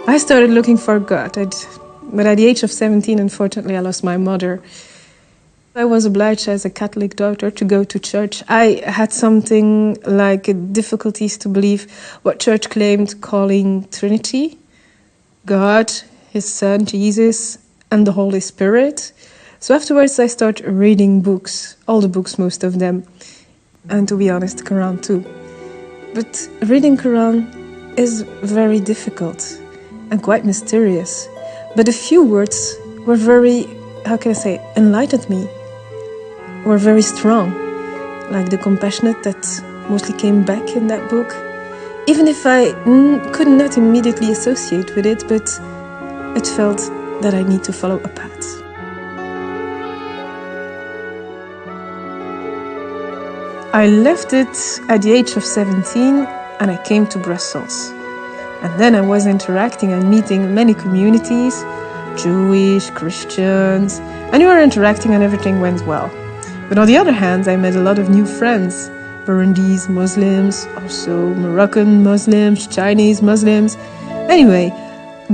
I started looking for God, but at the age of 17, unfortunately, I lost my mother. I was obliged as a Catholic daughter to go to church. I had something like difficulties to believe what church claimed, calling Trinity, God, His Son, Jesus, and the Holy Spirit. So afterwards I started reading books, all the books, most of them, and to be honest, the Quran too. But reading Quran is very difficult and quite mysterious. But a few words were very, enlightened me, were very strong, like the compassionate that mostly came back in that book. Even if I could not immediately associate with it, but it felt that I need to follow a path. I left it at the age of 17 and I came to Brussels. And then I was interacting and meeting many communities, Jewish, Christians, and we were interacting and everything went well. But on the other hand, I met a lot of new friends, Burundi's Muslims, also Moroccan Muslims, Chinese Muslims. Anyway,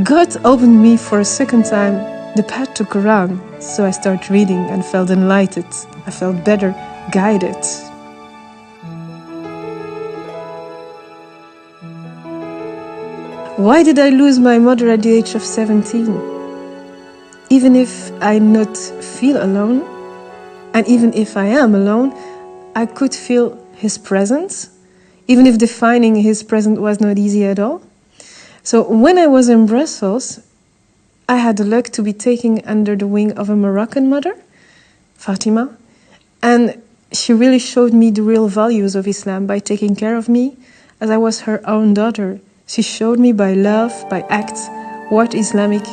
God opened me for a second time the path to Quran, so I started reading and felt enlightened. I felt better guided. Why did I lose my mother at the age of 17? Even if I not feel alone, and even if I am alone, I could feel His presence, even if defining His presence was not easy at all. So when I was in Brussels, I had the luck to be taken under the wing of a Moroccan mother, Fatima, and she really showed me the real values of Islam by taking care of me as I was her own daughter. She showed me by love, by acts, what Islamic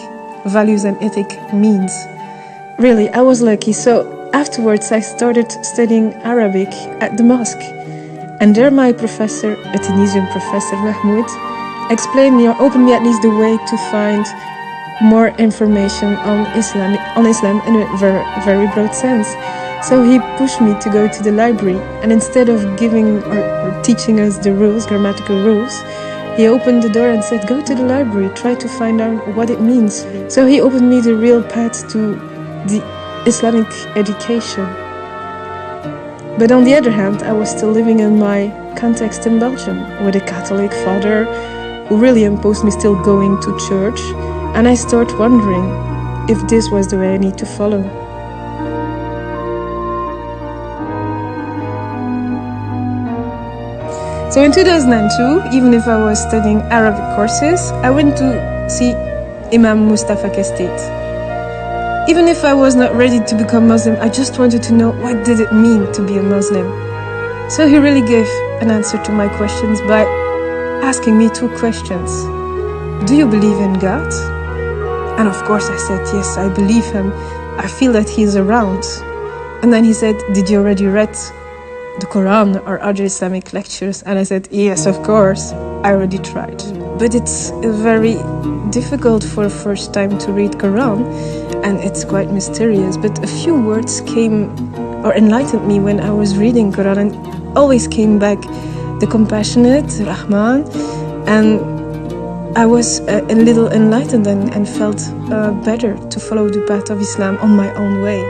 values and ethic means. Really, I was lucky. So afterwards, I started studying Arabic at the mosque. And there my professor, a Tunisian professor, Mahmoud, explained me or opened me at least the way to find more information on Islam in a very, very broad sense. So he pushed me to go to the library. And instead of giving or teaching us the rules, grammatical rules, he opened the door and said, go to the library, try to find out what it means. So he opened me the real path to the Islamic education. But on the other hand, I was still living in my context in Belgium with a Catholic father who really imposed me still going to church. And I started wondering if this was the way I need to follow. So in 2002, even if I was studying Arabic courses, I went to see Imam Mustafa Kestate. Even if I was not ready to become Muslim, I just wanted to know what did it mean to be a Muslim. So he really gave an answer to my questions by asking me two questions. Do you believe in God? And of course I said, yes, I believe Him. I feel that He is around. And then he said, did you already read the Quran or other Islamic lectures? And I said, yes, of course, I already tried. But it's very difficult for the first time to read Quran, and it's quite mysterious. But a few words came or enlightened me when I was reading Quran, and always came back the compassionate, Rahman, and I was a little enlightened and felt better to follow the path of Islam on my own way.